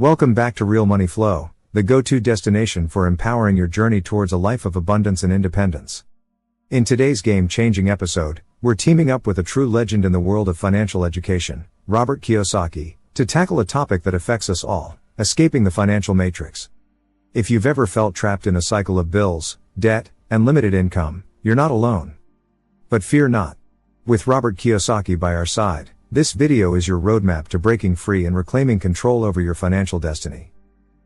Welcome back to Real Money Flow, the go-to destination for empowering your journey towards a life of abundance and independence. In today's game-changing episode, we're teaming up with a true legend in the world of financial education, Robert Kiyosaki, to tackle a topic that affects us all, escaping the financial matrix. If you've ever felt trapped in a cycle of bills, debt, and limited income, you're not alone. But fear not. With Robert Kiyosaki by our side, this video is your roadmap to breaking free and reclaiming control over your financial destiny.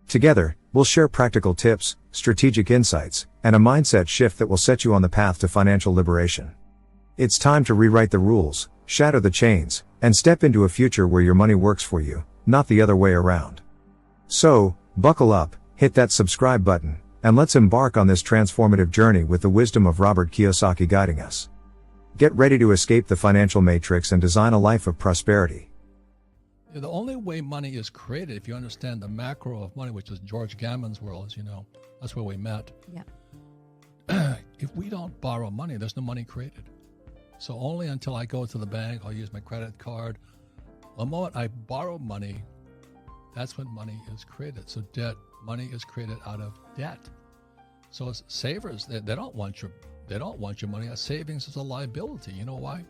Together, we'll share practical tips, strategic insights, and a mindset shift that will set you on the path to financial liberation. It's time to rewrite the rules, shatter the chains, and step into a future where your money works for you, not the other way around. So, buckle up, hit that subscribe button, and let's embark on this transformative journey with the wisdom of Robert Kiyosaki guiding us. Get ready to escape the financial matrix and design a life of prosperity. The only way money is created, if you understand the macro of money, which is George Gammon's world, as you know, that's where we met. Yeah. If we don't borrow money, there's no money created. So only until I go to the bank, I'll use my credit card. The moment I borrow money, that's when money is created. So money is created out of debt. So as savers, they don't want your money. A savings is a liability. You know why?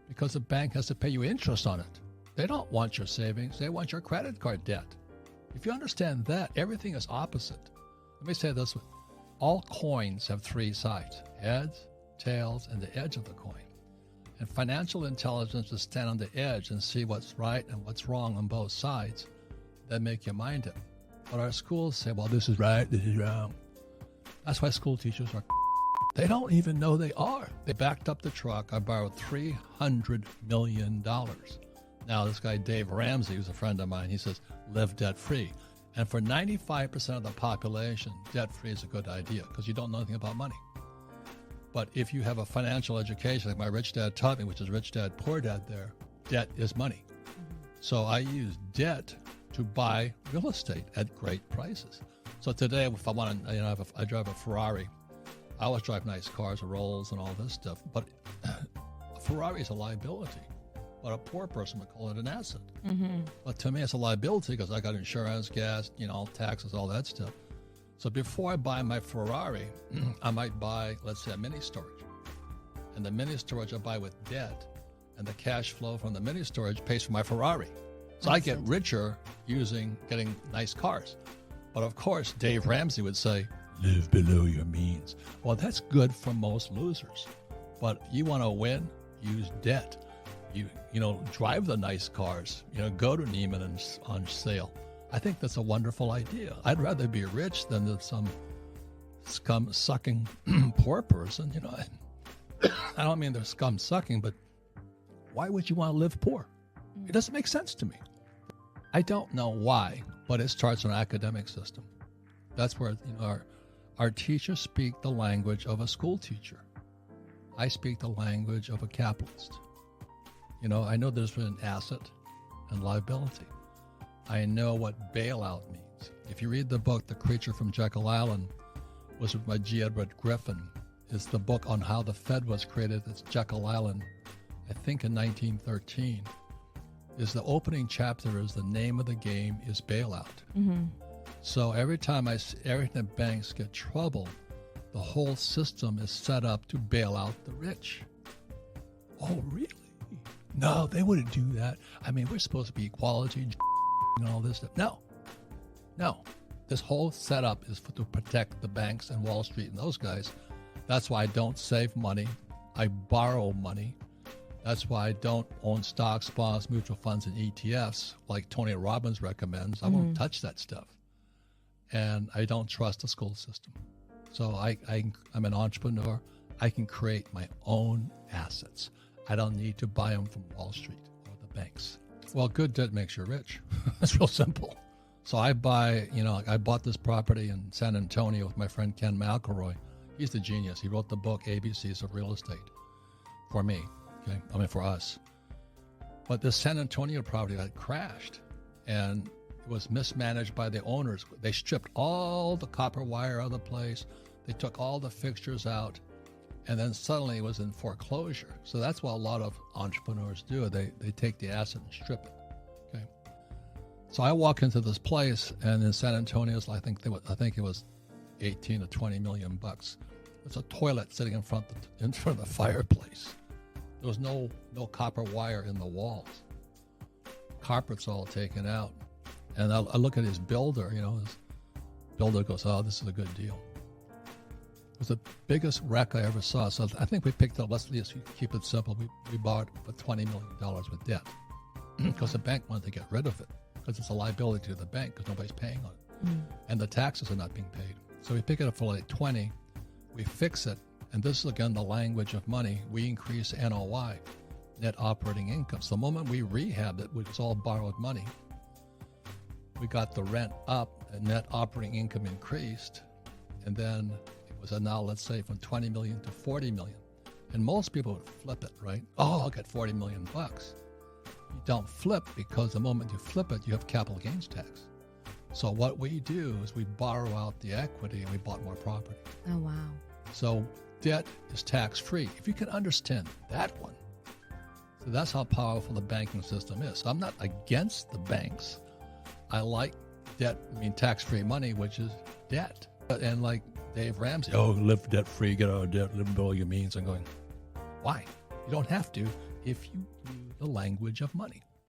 Because the bank has to pay you interest on it. They don't want your savings. They want your credit card debt. If you understand that, everything is opposite. Let me say this way. All coins have three sides: heads, tails, and the edge of the coin. And financial intelligence is stand on the edge and see what's right and what's wrong on both sides. That make you mind it. But our schools say, well, this is right, this is wrong. That's why school teachers are they don't even know they are. They backed up the truck. I borrowed $300 million. Now, this guy, Dave Ramsey, who's a friend of mine, he says, live debt-free. And for 95% of the population, debt-free is a good idea because you don't know anything about money. But if you have a financial education, like my rich dad taught me, which is rich dad, poor dad there, debt is money. So I use debt to buy real estate at great prices. So today, if I want to, I drive a Ferrari. I always drive nice cars, Rolls, and all this stuff. But a Ferrari is a liability. But a poor person would call it an asset. Mm-hmm. But to me, it's a liability because I got insurance, gas, taxes, all that stuff. So before I buy my Ferrari, I might buy, let's say, a mini storage. And the mini storage I buy with debt, and the cash flow from the mini storage pays for my Ferrari. So I get richer getting nice cars. But of course, Dave Ramsey would say, live below your means. Well, that's good for most losers. But you want to win, use debt. Drive the nice cars, go to Neiman and on sale. I think that's a wonderful idea. I'd rather be rich than some scum-sucking poor person. I don't mean they're scum-sucking, but why would you want to live poor? It doesn't make sense to me. I don't know why, but it starts in our academic system. That's where our teachers speak the language of a school teacher. I speak the language of a capitalist. I know there's an asset and liability. I know what bailout means. If you read the book, The Creature from Jekyll Island, was written by G. Edward Griffin. It's the book on how the Fed was created. It's Jekyll Island, I think in 1913. Is the opening chapter is the name of the game is bailout. Mm-hmm. So every time the banks get trouble, the whole system is set up to bail out the rich. Oh, really? No, they wouldn't do that. I mean, we're supposed to be equality and all this stuff. No. This whole setup is to protect the banks and Wall Street and those guys. That's why I don't save money. I borrow money. That's why I don't own stocks, bonds, mutual funds, and ETFs like Tony Robbins recommends. I won't touch that stuff. And I don't trust the school system. So I'm an entrepreneur. I can create my own assets. I don't need to buy them from Wall Street or the banks. Well, good debt makes you rich. It's real simple. So I bought this property in San Antonio with my friend Ken McElroy. He's the genius. He wrote the book ABCs of Real Estate for me. Okay, for us. But this San Antonio property got crashed, and it was mismanaged by the owners. They stripped all the copper wire out of the place. They took all the fixtures out. And then suddenly it was in foreclosure. So that's what a lot of entrepreneurs do. They take the asset and strip it. Okay. So I walk into this place, and in San Antonio, I think it was 18 to 20 million bucks. There's a toilet sitting in front of the fireplace. There was no copper wire in the walls. Carpet's all taken out. And I look at his builder, his builder goes, "Oh, this is a good deal." It was the biggest wreck I ever saw. So I think we picked up, let's just keep it simple. We bought for $20 million with debt because the bank wanted to get rid of it because it's a liability to the bank because nobody's paying on it. And the taxes are not being paid. So we pick it up for like 20, we fix it, and this is again the language of money. We increase NOI, net operating income. So the moment we rehabbed it, which was all borrowed money, we got the rent up and net operating income increased, and then it was now, let's say, from 20 million to 40 million. And most people would flip it, right? Oh, I'll get 40 million bucks. You don't flip because the moment you flip it, you have capital gains tax. So what we do is we borrow out the equity and we bought more property. Oh, wow. So debt is tax-free. If you can understand that one. So that's how powerful the banking system is. So I'm not against the banks. I like debt, tax-free money, which is debt. And like Dave Ramsey, live debt-free, get out of debt, live below your means. I'm going, why? You don't have to if you use the language of money.